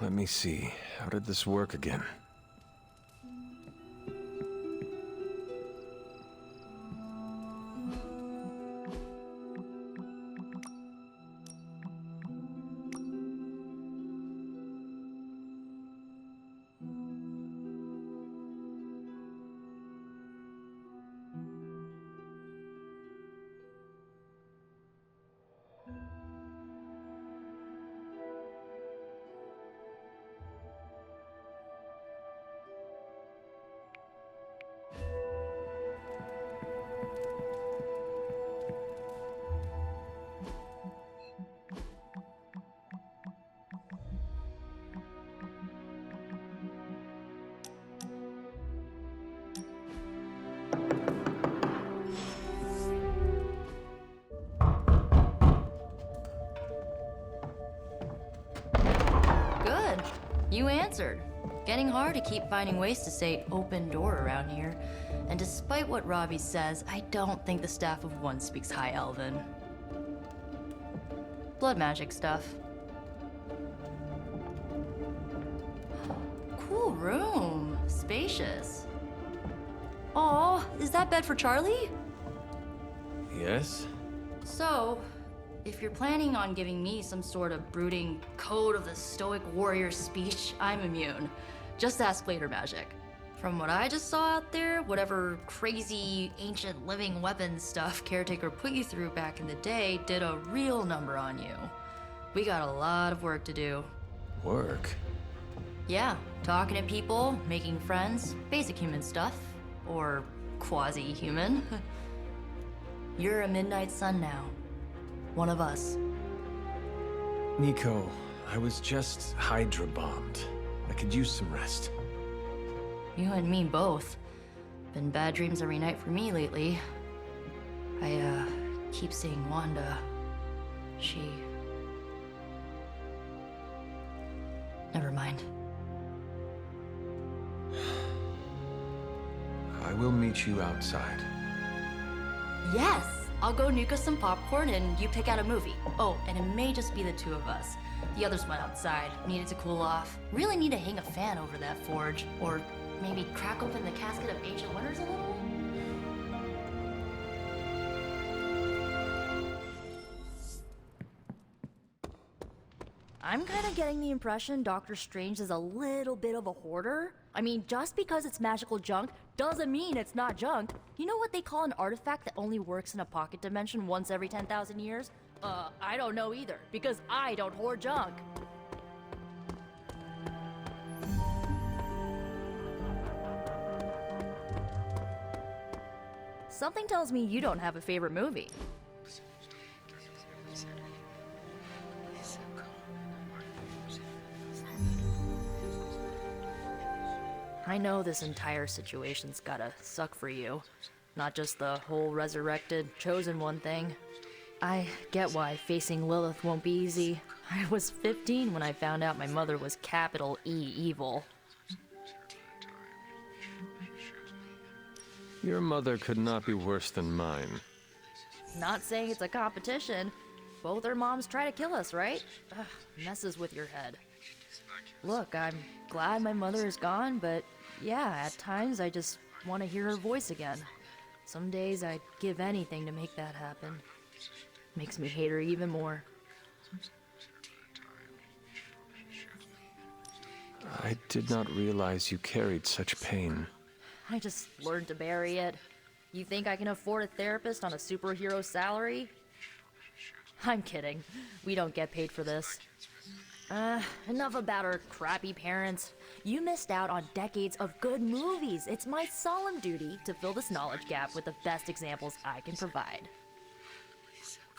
let me see. How did this work again? Good. You answered. Getting hard to keep finding ways to say open door around here. And despite what Robbie says, I don't think the staff of one speaks High Elven. Blood magic stuff. Cool room. Spacious. Aw, is that bed for Charlie? Yes? So, if you're planning on giving me some sort of brooding code of the stoic warrior speech, I'm immune. Just ask later, magic. From what I just saw out there, whatever crazy ancient living weapons stuff Caretaker put you through back in the day did a real number on you. We got a lot of work to do. Work? Yeah, talking to people, making friends, basic human stuff. Or quasi-human. You're a midnight sun now. One of us. Nico, I was just Hydra bombed. I could use some rest. You and me both. Been bad dreams every night for me lately. I, keep seeing Wanda. She... Never mind. I will meet you outside. Yes! I'll go nuke us some popcorn and you pick out a movie. Oh, and it may just be the two of us. The others went outside, needed to cool off. Really need to hang a fan over that forge. Or maybe crack open the casket of ancient wonders a little? I'm kind of getting the impression Doctor Strange is a little bit of a hoarder. I mean, just because it's magical junk doesn't mean it's not junk. You know what they call an artifact that only works in a pocket dimension once every 10,000 years? I don't know either, because I don't hoard junk. Something tells me you don't have a favorite movie. I know this entire situation's gotta suck for you. Not just the whole resurrected, chosen one thing. I get why facing Lilith won't be easy. I was 15 when I found out my mother was capital E evil. Your mother could not be worse than mine. Not saying it's a competition. Both our moms try to kill us, right? Ugh, messes with your head. Look, I'm glad my mother is gone, but yeah, at times I just want to hear her voice again. Some days I'd give anything to make that happen. Makes me hate her even more. I did not realize you carried such pain. I just learned to bury it. You think I can afford a therapist on a superhero salary? I'm kidding. We don't get paid for this. Enough about our crappy parents. You missed out on decades of good movies. It's my solemn duty to fill this knowledge gap with the best examples I can provide.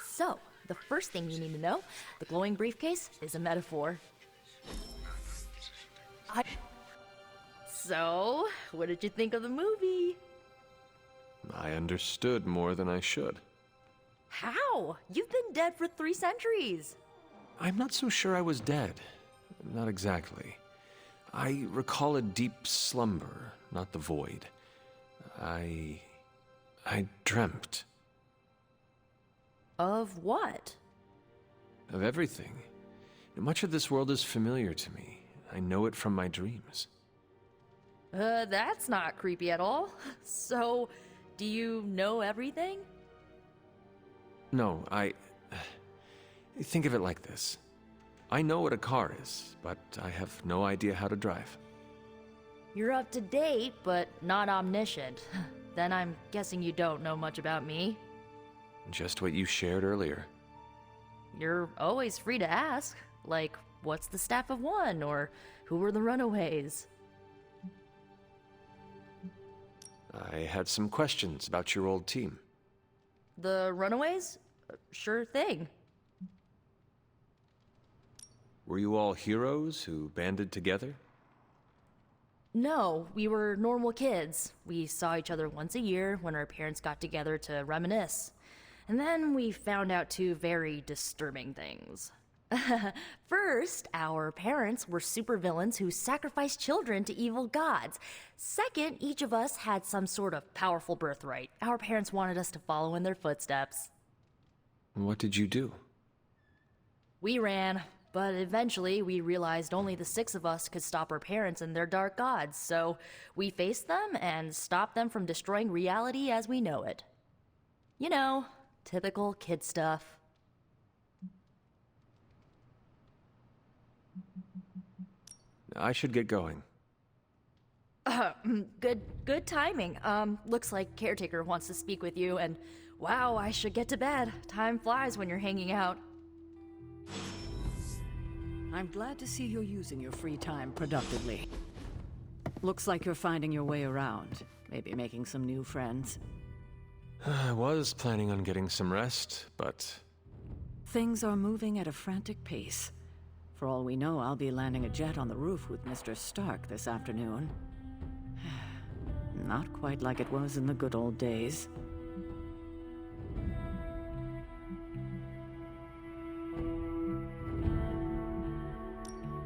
So, the first thing you need to know, the glowing briefcase is a metaphor. So, what did you think of the movie? I understood more than I should. How? You've been dead for 3 centuries. I'm not so sure I was dead. Not exactly. I recall a deep slumber, not the void. I dreamt. Of what? Of everything. Much of this world is familiar to me. I know it from my dreams. That's not creepy at all. So, do you know everything? No, think of it like this. I know what a car is, but I have no idea how to drive. You're up to date, but not omniscient. Then I'm guessing you don't know much about me. Just what you shared earlier. You're always free to ask. Like, what's the Staff of One? Or who were the Runaways? I had some questions about your old team. The Runaways? Sure thing. Were you all heroes who banded together? No, we were normal kids. We saw each other once a year when our parents got together to reminisce. And then we found out two very disturbing things. First, our parents were supervillains who sacrificed children to evil gods. Second, each of us had some sort of powerful birthright. Our parents wanted us to follow in their footsteps. What did you do? We ran, but eventually we realized only the six of us could stop our parents and their dark gods, so we faced them and stopped them from destroying reality as we know it. You know, typical kid stuff. I should get going. Good timing. Looks like Caretaker wants to speak with you, and wow, I should get to bed. Time flies when you're hanging out. I'm glad to see you're using your free time productively. Looks like you're finding your way around, maybe making some new friends. I was planning on getting some rest, but... Things are moving at a frantic pace. For all we know, I'll be landing a jet on the roof with Mr. Stark this afternoon. Not quite like it was in the good old days.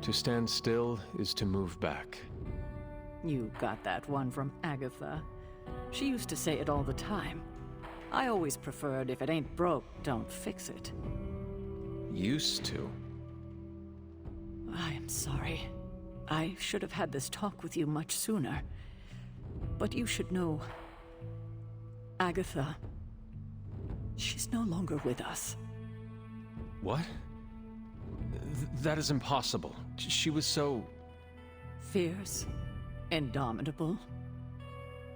To stand still is to move back. You got that one from Agatha. She used to say it all the time. I always preferred if it ain't broke, don't fix it. Used to? I am sorry. I should have had this talk with you much sooner. But you should know... Agatha... She's no longer with us. What? That is impossible. She was so... Fierce, indomitable,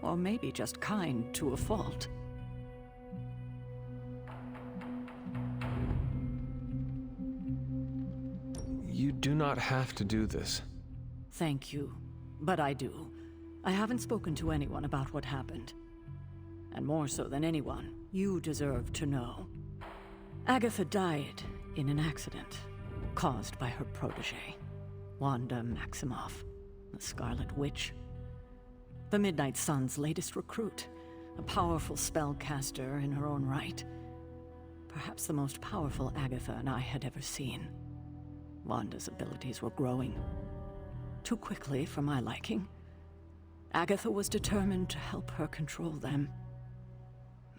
or maybe just kind to a fault. You do not have to do this. Thank you, but I do. I haven't spoken to anyone about what happened. And more so than anyone, you deserve to know. Agatha died in an accident caused by her protege, Wanda Maximoff, the Scarlet Witch. The Midnight Sun's latest recruit, a powerful spellcaster in her own right. Perhaps the most powerful Agatha and I had ever seen. Wanda's abilities were growing. Too quickly for my liking. Agatha was determined to help her control them.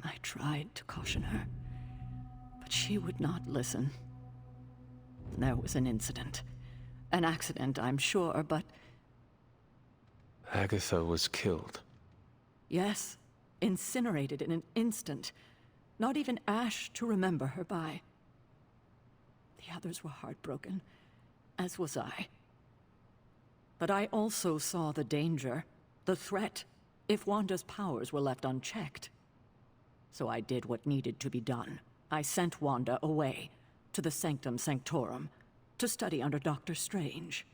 I tried to caution her, but she would not listen. There was an incident. An accident, I'm sure, but... Agatha was killed. Yes, incinerated in an instant. Not even ash to remember her by. The others were heartbroken, as was I. But I also saw the danger, the threat, if Wanda's powers were left unchecked. So I did what needed to be done. I sent Wanda away, to the Sanctum Sanctorum, to study under Dr. Strange.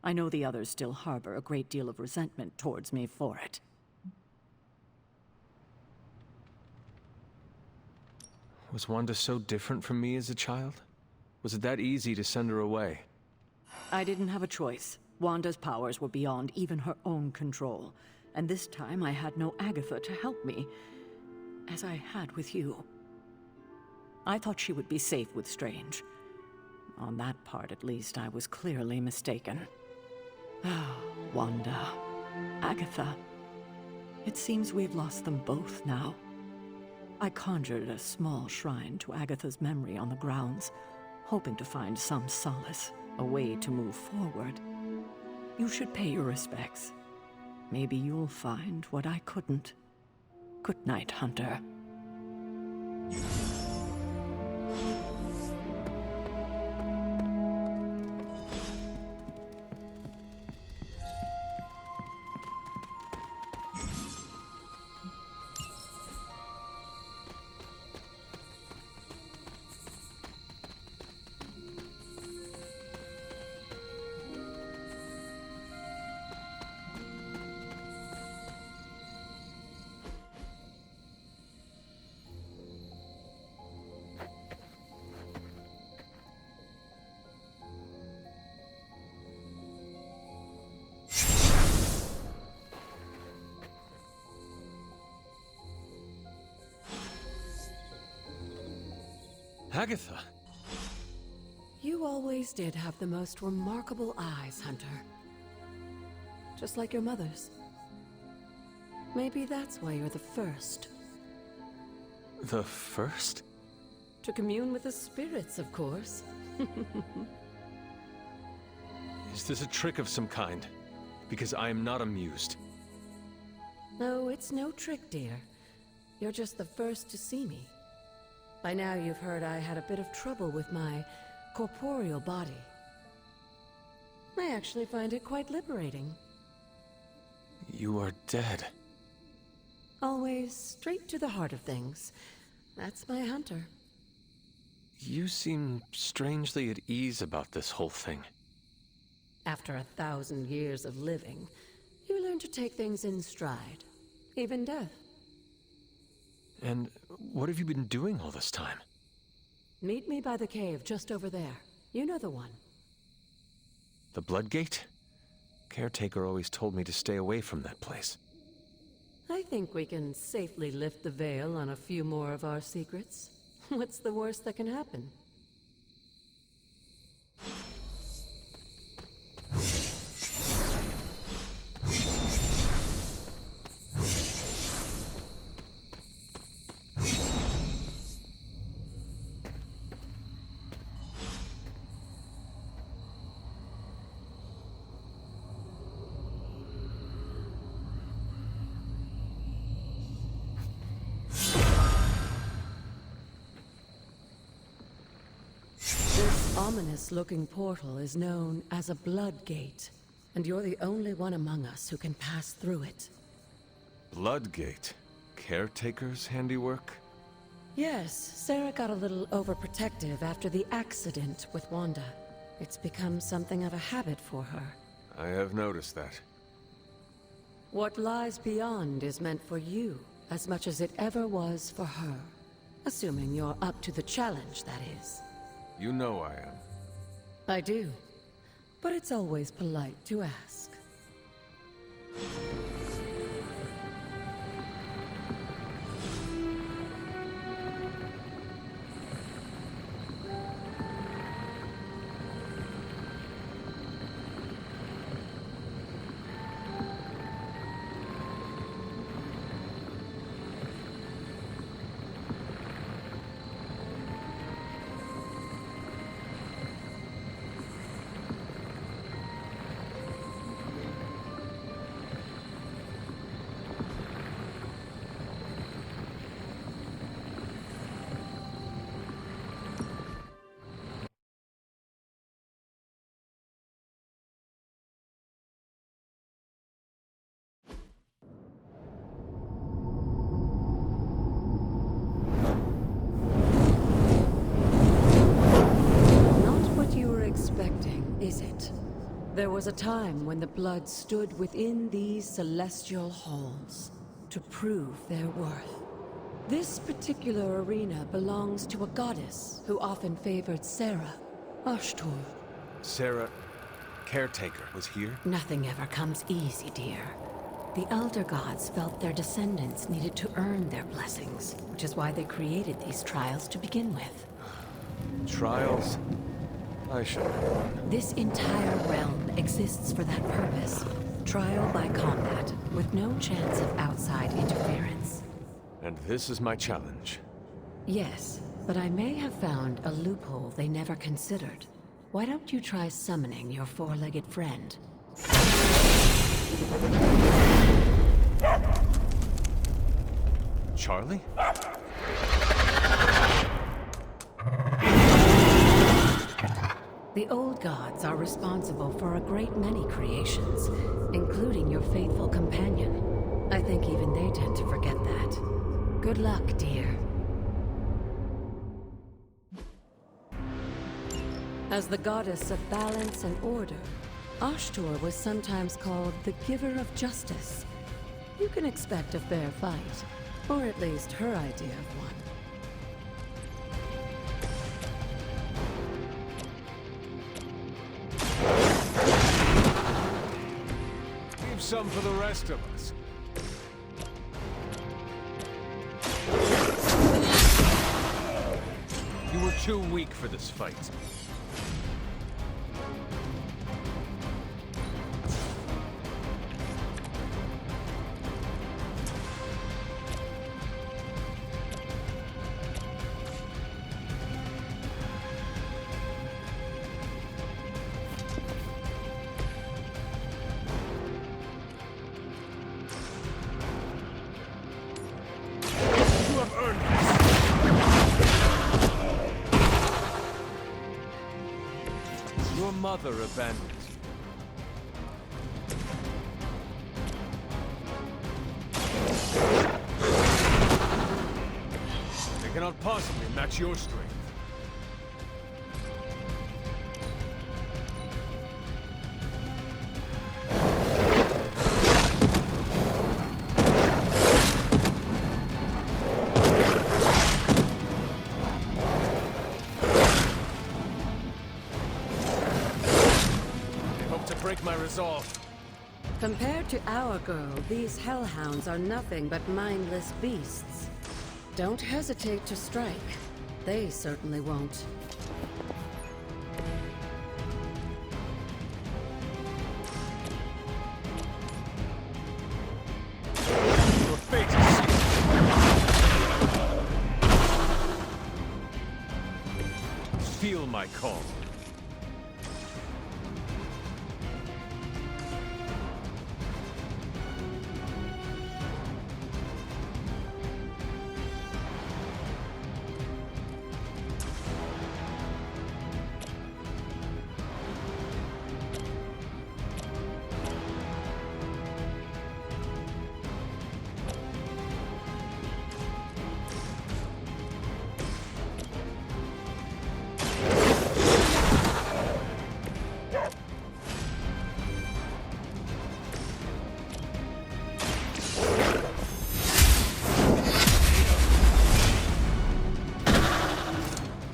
I know the others still harbor a great deal of resentment towards me for it. Was Wanda so different from me as a child? Was it that easy to send her away? I didn't have a choice. Wanda's powers were beyond even her own control. And this time I had no Agatha to help me, as I had with you. I thought she would be safe with Strange. On that part, at least, I was clearly mistaken. Ah, Wanda. Agatha. It seems we've lost them both now. I conjured a small shrine to Agatha's memory on the grounds, hoping to find some solace, a way to move forward. You should pay your respects. Maybe you'll find what I couldn't. Good night, Hunter. Agatha! You always did have the most remarkable eyes, Hunter. Just like your mother's. Maybe that's why you're the first. The first? To commune with the spirits, of course. Is this a trick of some kind? Because I am not amused. No, it's no trick, dear. You're just the first to see me. By now you've heard I had a bit of trouble with my corporeal body. I actually find it quite liberating. You are dead. Always straight to the heart of things. That's my Hunter. You seem strangely at ease about this whole thing. After 1,000 years of living, you learn to take things in stride. Even death. And what have you been doing all this time? Meet me by the cave just over there. You know the one. The Bloodgate? Caretaker always told me to stay away from that place. I think we can safely lift the veil on a few more of our secrets. What's the worst that can happen? This ominous-looking portal is known as a Bloodgate, and you're the only one among us who can pass through it. Bloodgate? Caretaker's handiwork? Yes, Sarah got a little overprotective after the accident with Wanda. It's become something of a habit for her. I have noticed that. What lies beyond is meant for you, as much as it ever was for her. Assuming you're up to the challenge, that is. You know I am. I do. But it's always polite to ask. Is it? There was a time when the blood stood within these celestial halls to prove their worth. This particular arena belongs to a goddess who often favored Sarah, Ashtor. Sarah, Caretaker, was here? Nothing ever comes easy, dear. The Elder Gods felt their descendants needed to earn their blessings, which is why they created these trials to begin with. Trials? I should have known. This entire realm exists for that purpose. Trial by combat, with no chance of outside interference. And this is my challenge. Yes, but I may have found a loophole they never considered. Why don't you try summoning your four-legged friend? Charlie? The old gods are responsible for a great many creations, including your faithful companion. I think even they tend to forget that. Good luck, dear. As the goddess of balance and order, Ashtor was sometimes called the giver of justice. You can expect a fair fight, or at least her idea of one. Leave some for the rest of us. You were too weak for this fight. Your mother abandoned you. They cannot possibly match your strength. Break my resolve. Compared to our girl, these hellhounds are nothing but mindless beasts. Don't hesitate to strike. They certainly won't. Your fate is sealed. Feel my call.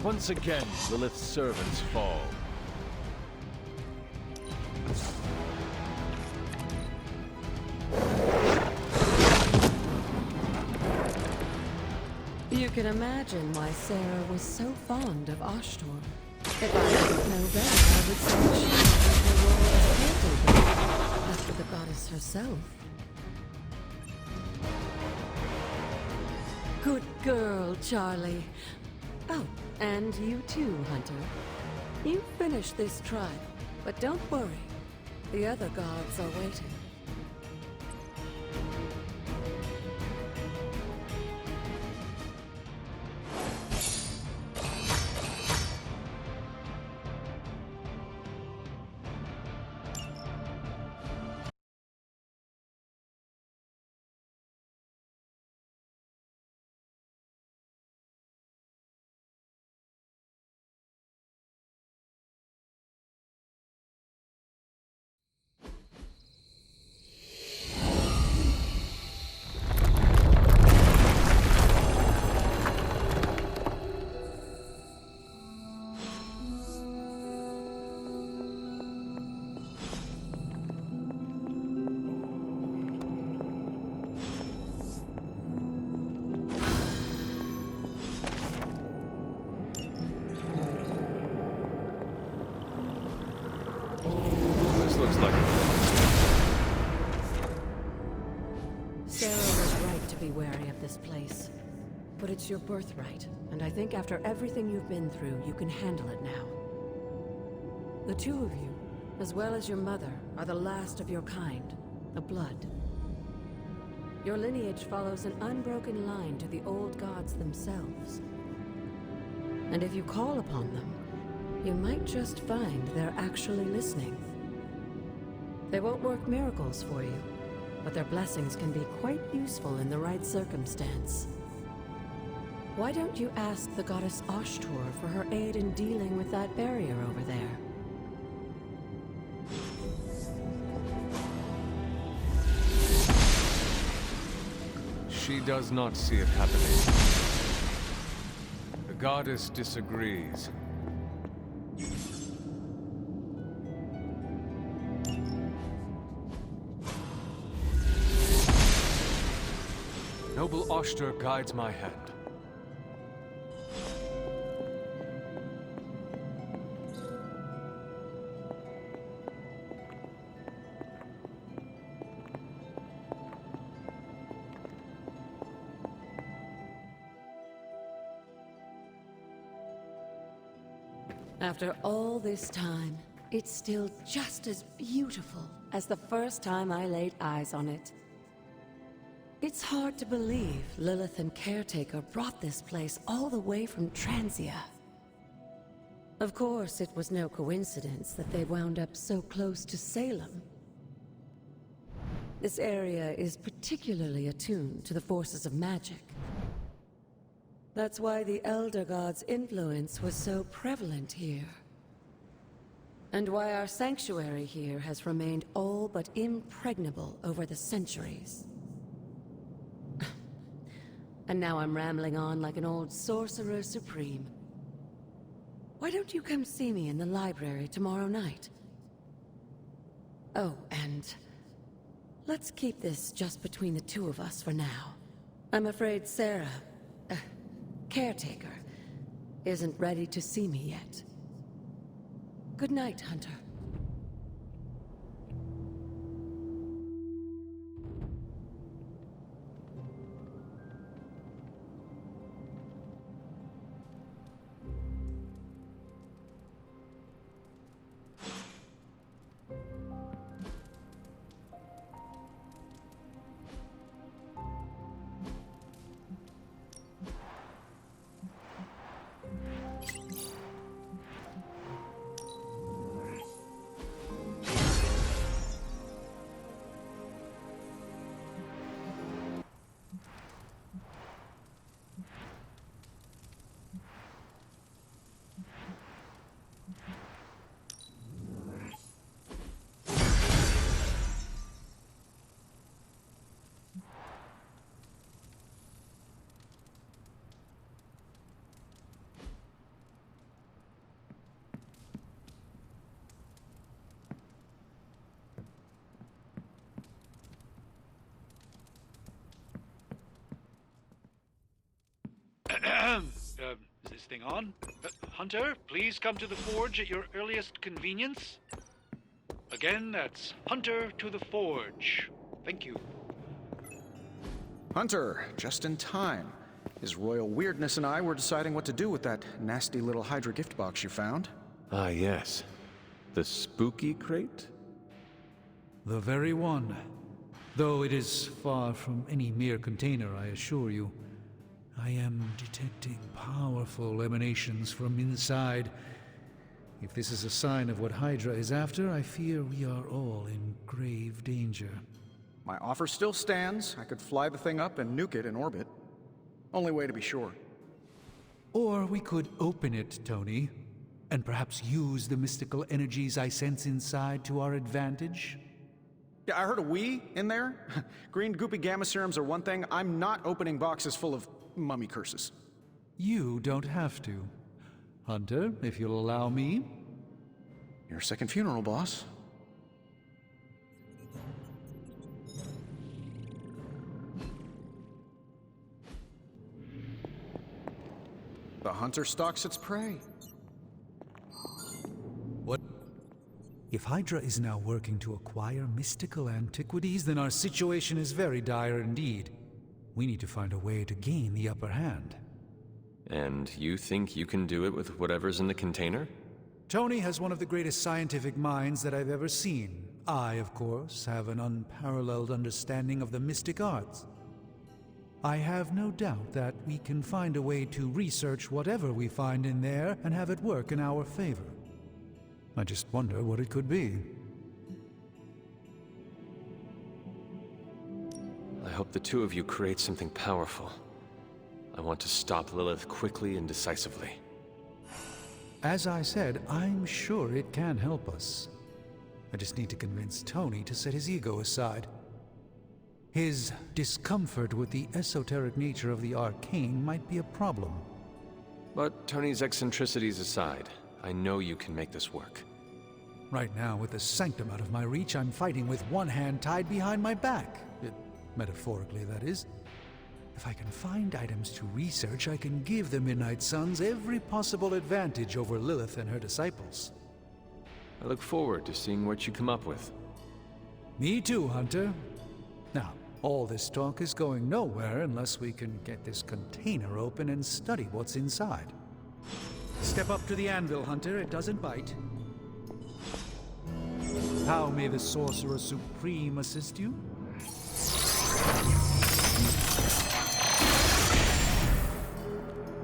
Once again, Lilith's servants fall. You can imagine why Sarah was so fond of Ashtor. If I didn't know better, I would say she was her role as caretaker, after the goddess herself. Good girl, Charlie. Oh, and you too, Hunter. You finished this trial, but don't worry. The other gods are waiting. Looks like Sarah was right to be wary of this place. But it's your birthright, and I think after everything you've been through, you can handle it now. The two of you, as well as your mother, are the last of your kind, the Blood. Your lineage follows an unbroken line to the old gods themselves. And if you call upon them, you might just find they're actually listening. They won't work miracles for you, but their blessings can be quite useful in the right circumstance. Why don't you ask the goddess Ashtor for her aid in dealing with that barrier over there? She does not see it happening. The goddess disagrees. Noble Ashtor guides my hand. After all this time, it's still just as beautiful as the first time I laid eyes on it. It's hard to believe Lilith and Caretaker brought this place all the way from Transia. Of course, it was no coincidence that they wound up so close to Salem. This area is particularly attuned to the forces of magic. That's why the Elder God's influence was so prevalent here. And why our sanctuary here has remained all but impregnable over the centuries. And now I'm rambling on like an old sorcerer supreme. Why don't you come see me in the library tomorrow night? Oh, and let's keep this just between the two of us for now. I'm afraid Sarah, Caretaker, isn't ready to see me yet. Good night, Hunter. Is this thing on? Hunter, please come to the forge at your earliest convenience. Again, that's Hunter to the forge. Thank you. Hunter, just in time. His royal weirdness and I were deciding what to do with that nasty little Hydra gift box you found. Ah, yes. The spooky crate? The very one. Though it is far from any mere container, I assure you. I am detecting powerful emanations from inside. If this is a sign of what Hydra is after, I fear we are all in grave danger. My offer still stands. I could fly the thing up and nuke it in orbit. Only way to be sure. Or we could open it, Tony, and perhaps use the mystical energies I sense inside to our advantage. Yeah, I heard a "we" in there. Green goopy gamma serums are one thing. I'm not opening boxes full of mummy curses. You don't have to. Hunter, if you'll allow me. Your second funeral, boss. The hunter stalks its prey. What? If Hydra is now working to acquire mystical antiquities, then our situation is very dire indeed. We need to find a way to gain the upper hand. And you think you can do it with whatever's in the container? Tony has one of the greatest scientific minds that I've ever seen. I, of course, have an unparalleled understanding of the mystic arts. I have no doubt that we can find a way to research whatever we find in there and have it work in our favor. I just wonder what it could be. I hope the two of you create something powerful. I want to stop Lilith quickly and decisively. As I said, I'm sure it can help us. I just need to convince Tony to set his ego aside. His discomfort with the esoteric nature of the arcane might be a problem. But Tony's eccentricities aside, I know you can make this work. Right now, with the Sanctum out of my reach, I'm fighting with one hand tied behind my back. Metaphorically, that is. If I can find items to research, I can give the Midnight Suns every possible advantage over Lilith and her disciples. I look forward to seeing what you come up with. Me too, Hunter. Now, all this talk is going nowhere unless we can get this container open and study what's inside. Step up to the anvil, Hunter. It doesn't bite. How may the Sorcerer Supreme assist you?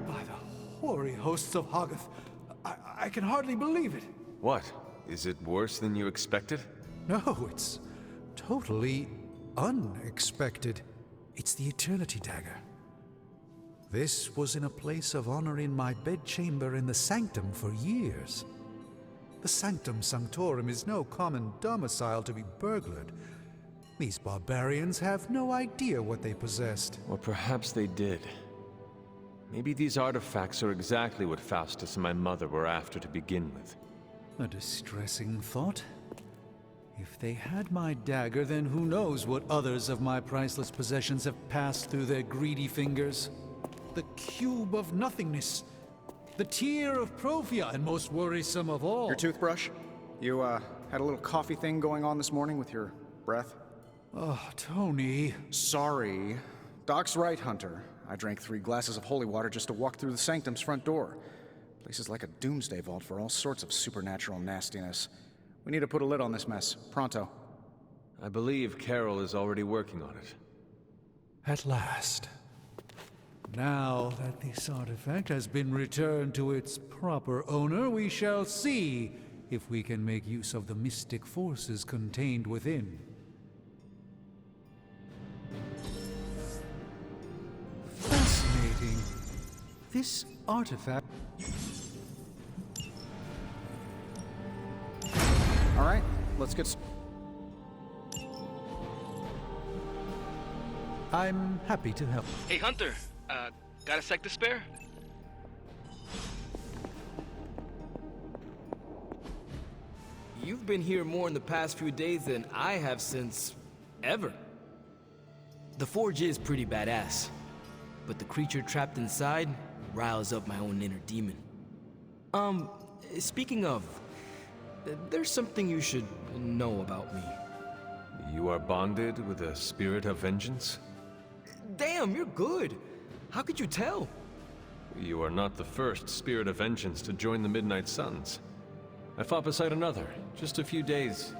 By the hoary hosts of Hoggoth, I can hardly believe it. What? Is it worse than you expected? No, it's totally unexpected. It's the Eternity Dagger. This was in a place of honor in my bedchamber in the Sanctum for years. The Sanctum Sanctorum is no common domicile to be burglared. These barbarians have no idea what they possessed. Or perhaps they did. Maybe these artifacts are exactly what Faustus and my mother were after to begin with. A distressing thought. If they had my dagger, then who knows what others of my priceless possessions have passed through their greedy fingers. The cube of nothingness. The tear of Profia, and most worrisome of all. Your toothbrush? You, had a little coffee thing going on this morning with your breath? Oh, Tony. Sorry. Doc's right, Hunter. I drank 3 glasses of holy water just to walk through the Sanctum's front door. Place is like a doomsday vault for all sorts of supernatural nastiness. We need to put a lid on this mess. Pronto. I believe Carol is already working on it. At last. Now that this artifact has been returned to its proper owner, we shall see if we can make use of the mystic forces contained within. Fascinating. This artifact... All right, let's get... I'm happy to help. Hey, Hunter. Got a sec to spare? You've been here more in the past few days than I have since... ever. The forge is pretty badass, but the creature trapped inside riles up my own inner demon. Speaking of, there's something you should know about me. You are bonded with a spirit of vengeance? Damn, you're good. How could you tell? You are not the first spirit of vengeance to join the Midnight Suns. I fought beside another, just a few days...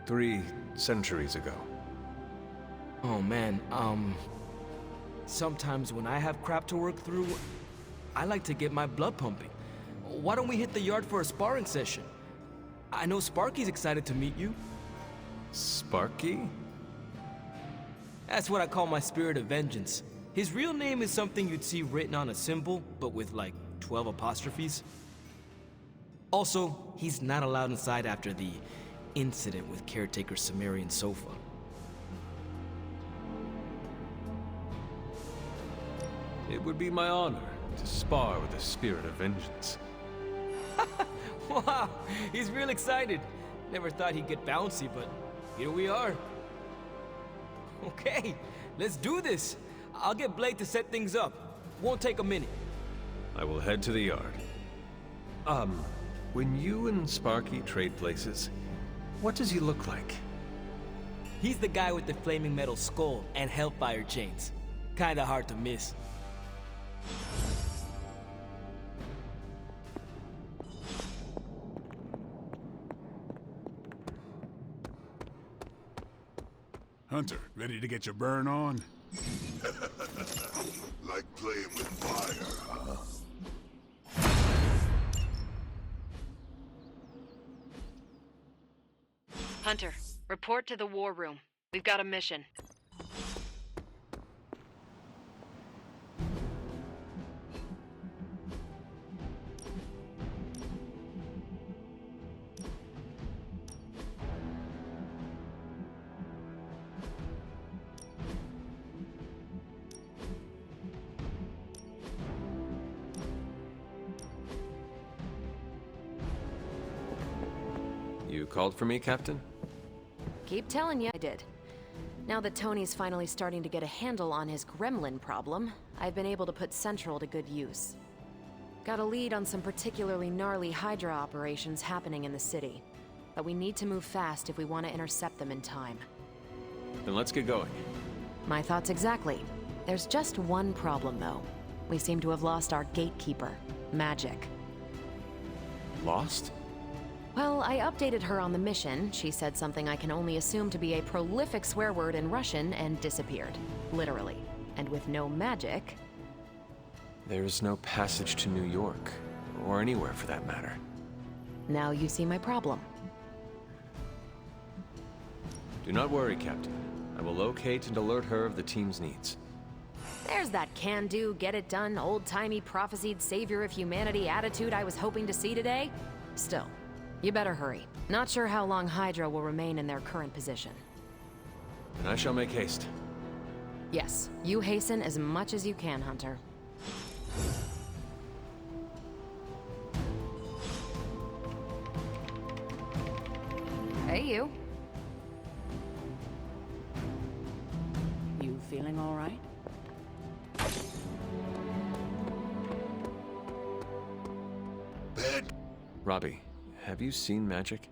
3 centuries ago. Oh man, sometimes when I have crap to work through, I like to get my blood pumping. Why don't we hit the yard for a sparring session? I know Sparky's excited to meet you. Sparky? That's what I call my spirit of vengeance. His real name is something you'd see written on a symbol, but with like 12 apostrophes. Also, he's not allowed inside after the incident with Caretaker's Sumerian sofa. It would be my honor to spar with a spirit of vengeance. Wow, he's real excited. Never thought he'd get bouncy, but here we are. Okay, let's do this. I'll get Blake to set things up. Won't take a minute. I will head to the yard. When you and Sparky trade places, what does he look like? He's the guy with the flaming metal skull and hellfire chains. Kinda hard to miss. Hunter, ready to get your burn on? Like playing with fire, huh? Hunter, report to the war room. We've got a mission. You called for me, Captain? Keep telling you I did. Now that Tony's finally starting to get a handle on his gremlin problem, I've been able to put Central to good use. Got a lead on some particularly gnarly Hydra operations happening in the city. But we need to move fast if we want to intercept them in time. Then let's get going. My thoughts exactly. There's just one problem, though. We seem to have lost our gatekeeper, Magic. Lost? Well, I updated her on the mission. She said something I can only assume to be a prolific swear word in Russian and disappeared. Literally. And with no magic... There's no passage to New York, or anywhere for that matter. Now you see my problem. Do not worry, Captain. I will locate and alert her of the team's needs. There's that can-do, get-it-done, old-timey prophesied savior of humanity attitude I was hoping to see today. Still, you better hurry. Not sure how long Hydra will remain in their current position. And I shall make haste. Yes, you hasten as much as you can, Hunter. Hey, you. You feeling all right? Bad. Robbie, have you seen Magic?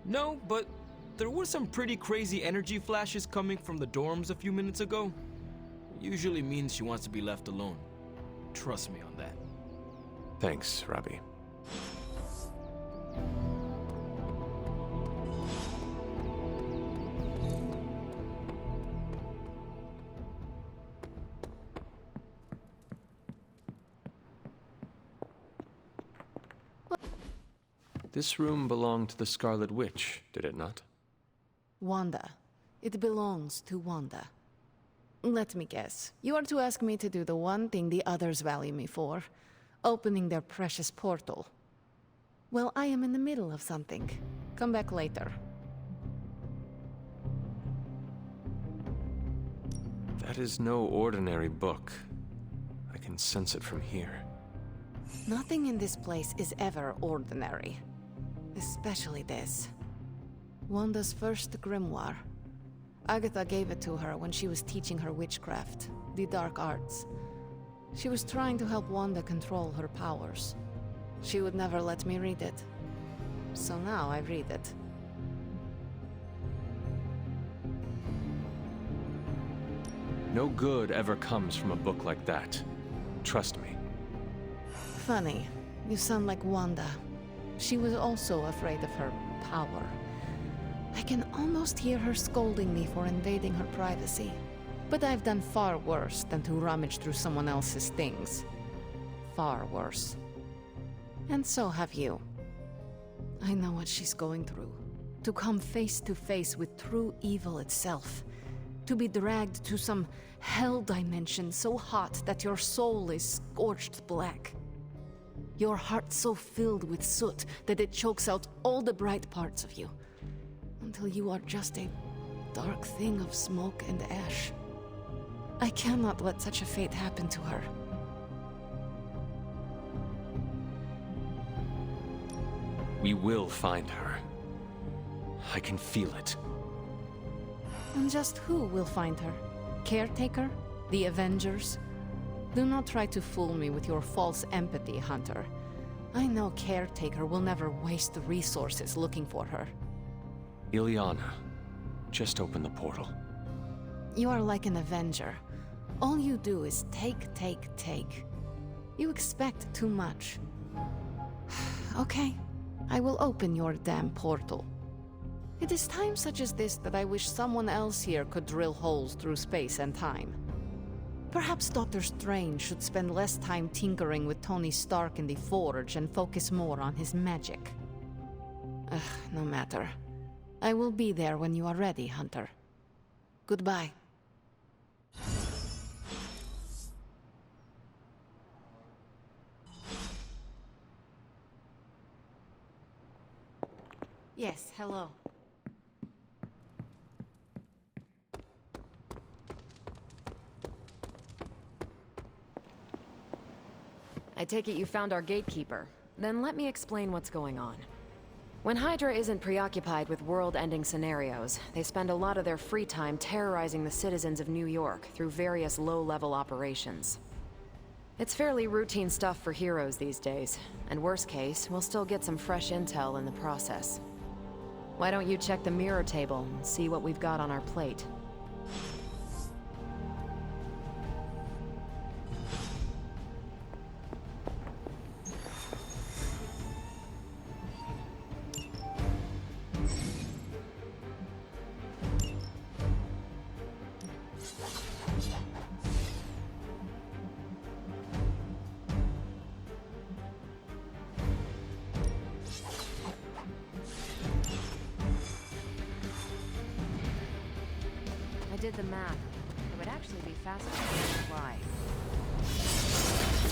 No, but there were some pretty crazy energy flashes coming from the dorms a few minutes ago. Usually means she wants to be left alone. Trust me on that. Thanks, Robbie. This room belonged to the Scarlet Witch, did it not? Wanda. It belongs to Wanda. Let me guess. You are to ask me to do the one thing the others value me for. Opening their precious portal. Well, I am in the middle of something. Come back later. That is no ordinary book. I can sense it from here. Nothing in this place is ever ordinary. Especially this. Wanda's first grimoire. Agatha gave it to her when she was teaching her witchcraft, the dark arts. She was trying to help Wanda control her powers. She would never let me read it. So now I read it. No good ever comes from a book like that. Trust me. Funny. You sound like Wanda. She was also afraid of her power. I can almost hear her scolding me for invading her privacy. But I've done far worse than to rummage through someone else's things. Far worse. And so have you. I know what she's going through. To come face to face with true evil itself. To be dragged to some hell dimension so hot that your soul is scorched black. Your heart so filled with soot that it chokes out all the bright parts of you. Until you are just a dark thing of smoke and ash. I cannot let such a fate happen to her. We will find her. I can feel it. And just who will find her? Caretaker? The Avengers? Do not try to fool me with your false empathy, Hunter. I know Caretaker will never waste resources looking for her. Ileana, just open the portal. You are like an Avenger. All you do is take, take, take. You expect too much. Okay, I will open your damn portal. It is times such as this that I wish someone else here could drill holes through space and time. Perhaps Doctor Strange should spend less time tinkering with Tony Stark in the Forge and focus more on his magic. No matter. I will be there when you are ready, Hunter. Goodbye. Yes, hello. I take it you found our gatekeeper. Then let me explain what's going on. When Hydra isn't preoccupied with world-ending scenarios, they spend a lot of their free time terrorizing the citizens of New York through various low-level operations. It's fairly routine stuff for heroes these days, and worst case, we'll still get some fresh intel in the process. Why don't you check the mirror table and see what we've got on our plate? I did the math. It would actually be faster to fly.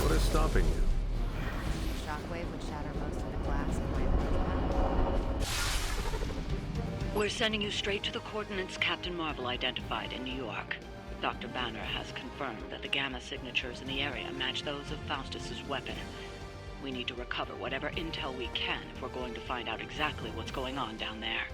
What is stopping you? Shockwave would shatter most of the glass in my path. We're sending you straight to the coordinates Captain Marvel identified in New York. Dr. Banner has confirmed that the gamma signatures in the area match those of Faustus's weapon. We need to recover whatever intel we can if we're going to find out exactly what's going on down there.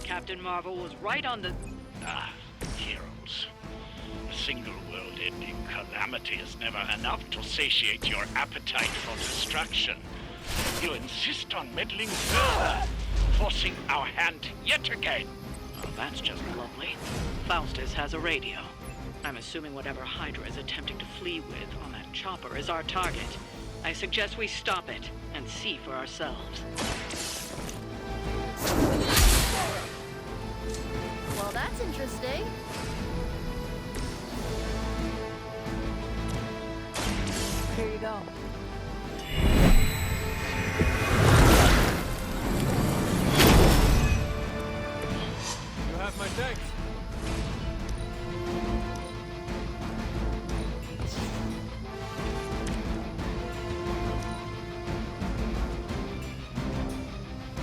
Captain Marvel was right on the... Heroes. A single world-ending calamity is never enough to satiate your appetite for destruction. You insist on meddling further, forcing our hand yet again. Oh, that's just lovely. Faustus has a radio. I'm assuming whatever Hydra is attempting to flee with on that chopper is our target. I suggest we stop it and see for ourselves. Well, that's interesting. Here you go. You have my thanks.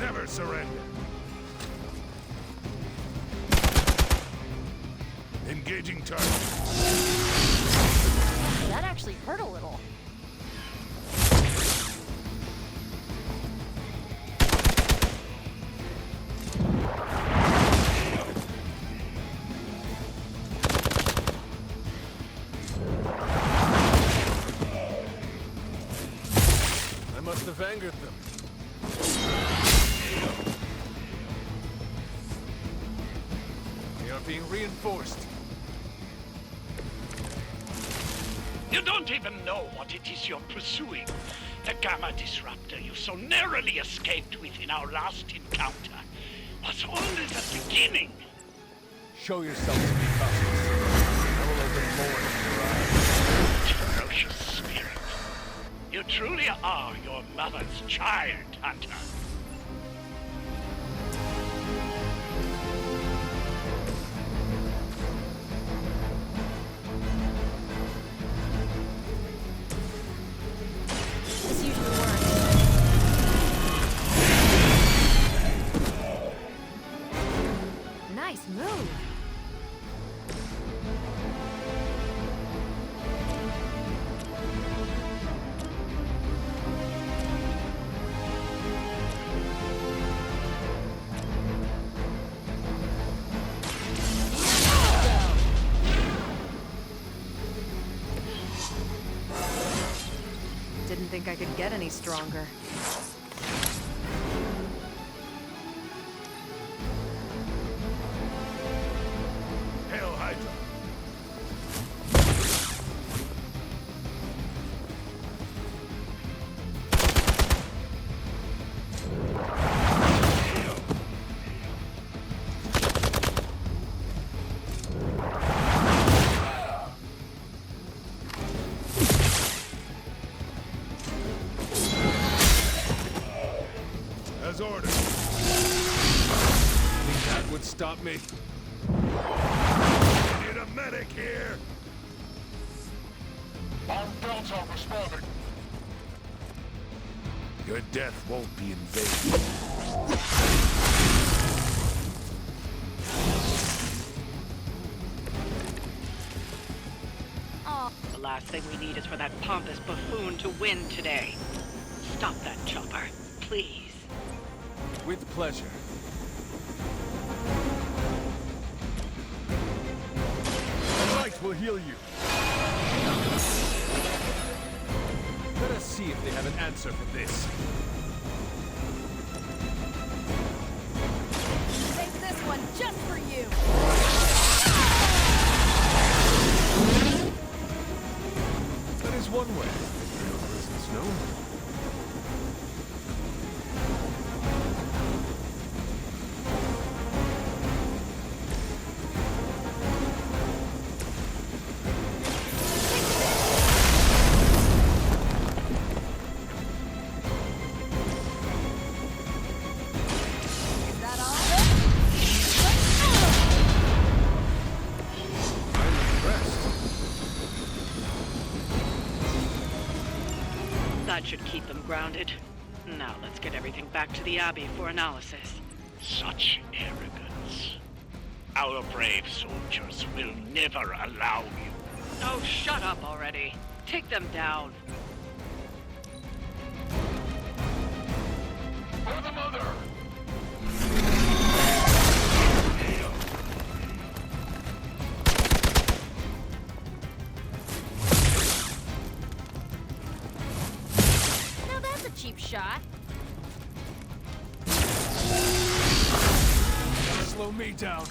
Never surrender. Engaging target. That actually hurt a little. I must have angered them. They are being reinforced. You don't even know what it is you're pursuing. The Gamma Disruptor you so narrowly escaped with in our last encounter was only the beginning. Show yourself to me, Faustus. I will open more in your eyes. Ferocious spirit. You truly are your mother's child, Hunter. This usually works. Nice move. stronger. Hail Hydra! As ordered. Think that would stop me? I need a medic here! Parental responding. Your death won't be in vain. The last thing we need is for that pompous buffoon to win today. Stop that chopper, please. With pleasure. The light will heal you. Let us see if they have an answer for this. Save this one just for you! That is one way. Real presence known. That should keep them grounded. Now let's get everything back to the Abbey for analysis. Such arrogance. Our brave soldiers will never allow you. Oh, shut up already. Take them down. For the mother! Now that's a cheap shot. Slow me down.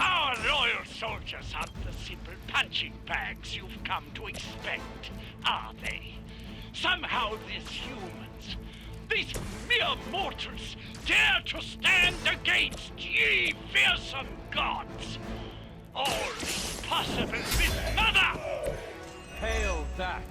Our loyal soldiers aren't the simple punching bags you've come to expect, are they? Somehow these humans, these mere mortals, dare to stand against ye fearsome gods. All is possible with Mother! Hail that.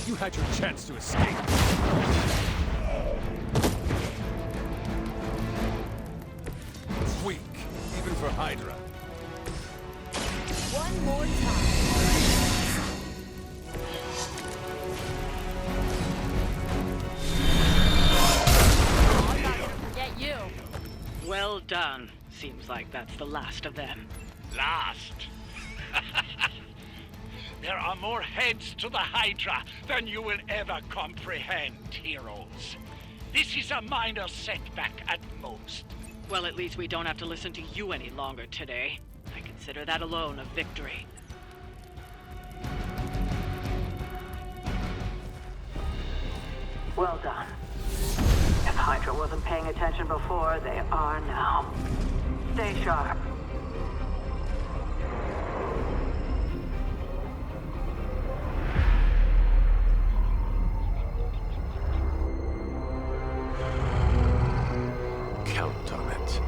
You had your chance to escape. Weak, even for Hydra. One more time. Oh, I'm not gonna forget you. Well done. Seems like that's the last of them. Last. There are more heads to the Hydra than you will ever comprehend, heroes. This is a minor setback at most. Well, at least we don't have to listen to you any longer today. I consider that alone a victory. Well done. If Hydra wasn't paying attention before, they are now. Stay sharp. Count on it.